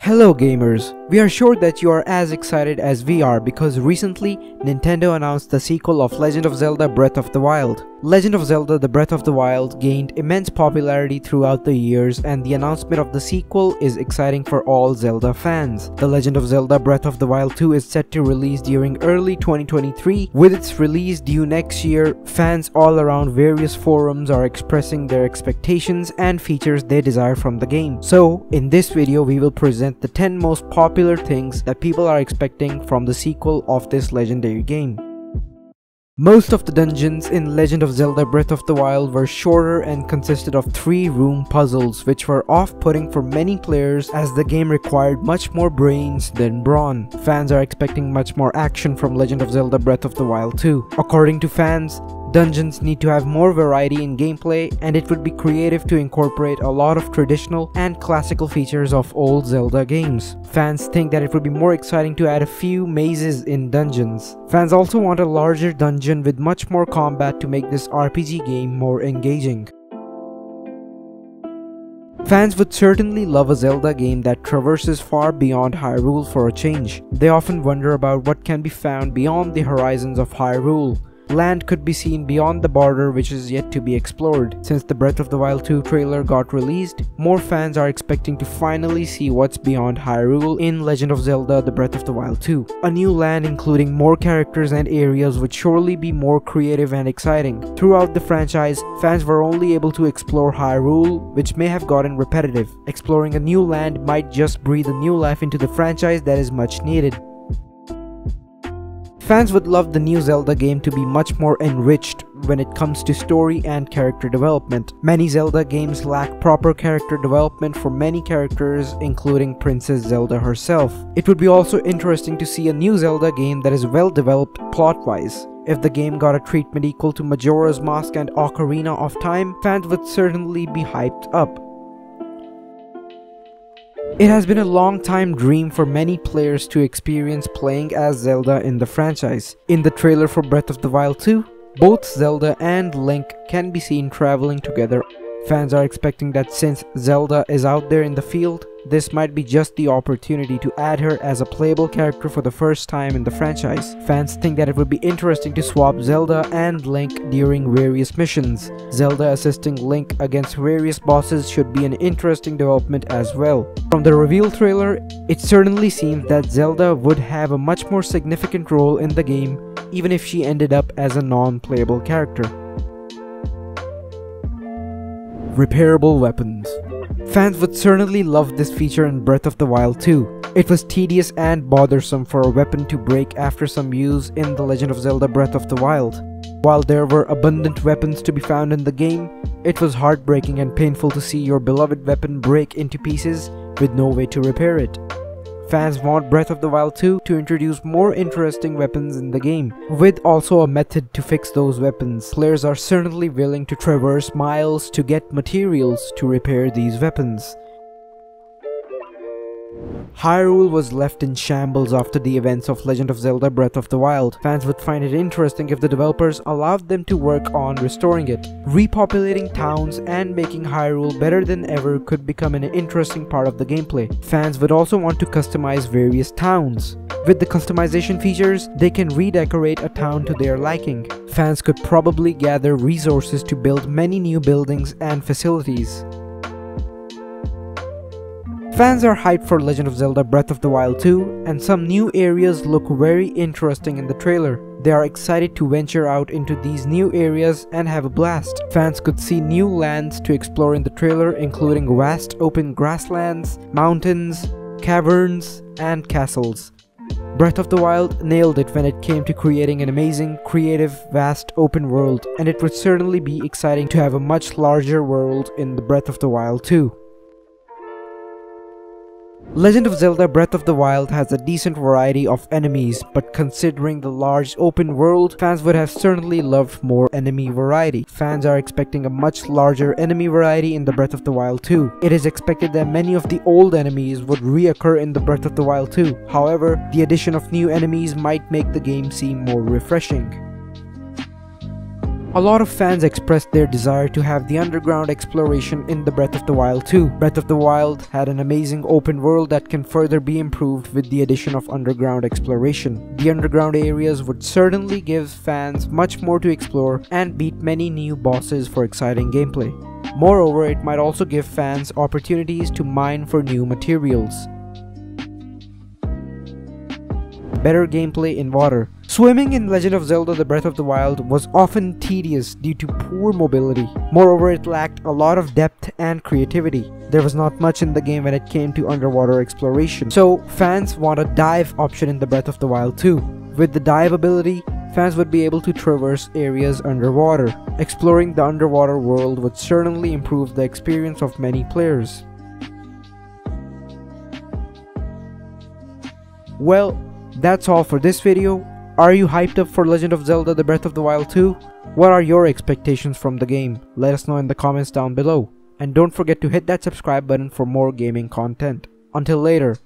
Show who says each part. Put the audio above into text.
Speaker 1: Hello gamers, we are sure that you are as excited as we are because recently Nintendo announced the sequel of Legend of Zelda Breath of the Wild. Legend of Zelda The Breath of the Wild gained immense popularity throughout the years, and the announcement of the sequel is exciting for all Zelda fans. The Legend of Zelda Breath of the Wild 2 is set to release during early 2023. With its release due next year, fans all around various forums are expressing their expectations and features they desire from the game. So, in this video we will present the 10 most popular things that people are expecting from the sequel of this legendary game. Most of the dungeons in Legend of Zelda Breath of the Wild were shorter and consisted of 3-room puzzles, which were off-putting for many players as the game required much more brains than brawn. Fans are expecting much more action from Legend of Zelda Breath of the Wild 2. According to fans, dungeons need to have more variety in gameplay, and it would be creative to incorporate a lot of traditional and classical features of old Zelda games. Fans think that it would be more exciting to add a few mazes in dungeons. Fans also want a larger dungeon with much more combat to make this RPG game more engaging. Fans would certainly love a Zelda game that traverses far beyond Hyrule for a change. They often wonder about what can be found beyond the horizons of Hyrule. Land could be seen beyond the border, which is yet to be explored. Since the Breath of the Wild 2 trailer got released, more fans are expecting to finally see what's beyond Hyrule in Legend of Zelda The Breath of the Wild 2. A new land including more characters and areas would surely be more creative and exciting. Throughout the franchise, fans were only able to explore Hyrule, which may have gotten repetitive. Exploring a new land might just breathe a new life into the franchise that is much needed. Fans would love the new Zelda game to be much more enriched when it comes to story and character development. Many Zelda games lack proper character development for many characters, including Princess Zelda herself. It would be also interesting to see a new Zelda game that is well developed plot-wise. If the game got a treatment equal to Majora's Mask and Ocarina of Time, fans would certainly be hyped up. It has been a long time dream for many players to experience playing as Zelda in the franchise. In the trailer for Breath of the Wild 2, both Zelda and Link can be seen traveling together. Fans are expecting that since Zelda is out there in the field, this might be just the opportunity to add her as a playable character for the first time in the franchise. Fans think that it would be interesting to swap Zelda and Link during various missions. Zelda assisting Link against various bosses should be an interesting development as well. From the reveal trailer, it certainly seems that Zelda would have a much more significant role in the game, even if she ended up as a non-playable character. Repairable weapons. Fans would certainly love this feature in Breath of the Wild 2. It was tedious and bothersome for a weapon to break after some use in The Legend of Zelda Breath of the Wild. While there were abundant weapons to be found in the game, it was heartbreaking and painful to see your beloved weapon break into pieces with no way to repair it. Fans want Breath of the Wild 2 to introduce more interesting weapons in the game, with also a method to fix those weapons. Players are certainly willing to traverse miles to get materials to repair these weapons. Hyrule was left in shambles after the events of Legend of Zelda Breath of the Wild. Fans would find it interesting if the developers allowed them to work on restoring it. Repopulating towns and making Hyrule better than ever could become an interesting part of the gameplay. Fans would also want to customize various towns. With the customization features, they can redecorate a town to their liking. Fans could probably gather resources to build many new buildings and facilities. Fans are hyped for Legend of Zelda Breath of the Wild 2, and some new areas look very interesting in the trailer. They are excited to venture out into these new areas and have a blast. Fans could see new lands to explore in the trailer, including vast open grasslands, mountains, caverns, and castles. Breath of the Wild nailed it when it came to creating an amazing, creative, vast open world, and it would certainly be exciting to have a much larger world in the Breath of the Wild 2. Legend of Zelda Breath of the Wild has a decent variety of enemies, but considering the large open world, fans would have certainly loved more enemy variety. Fans are expecting a much larger enemy variety in the Breath of the Wild 2. It is expected that many of the old enemies would reoccur in the Breath of the Wild 2. However, the addition of new enemies might make the game seem more refreshing. A lot of fans expressed their desire to have the underground exploration in the Breath of the Wild 2. Breath of the Wild had an amazing open world that can further be improved with the addition of underground exploration. The underground areas would certainly give fans much more to explore and beat many new bosses for exciting gameplay. Moreover, it might also give fans opportunities to mine for new materials. Better gameplay in water. Swimming in Legend of Zelda: The Breath of the Wild was often tedious due to poor mobility. Moreover, it lacked a lot of depth and creativity. There was not much in the game when it came to underwater exploration. So fans want a dive option in the Breath of the Wild 2. With the dive ability, fans would be able to traverse areas underwater. Exploring the underwater world would certainly improve the experience of many players. Well, that's all for this video. Are you hyped up for Legend of Zelda: The Breath of the Wild 2? What are your expectations from the game? Let us know in the comments down below. And don't forget to hit that subscribe button for more gaming content. Until later.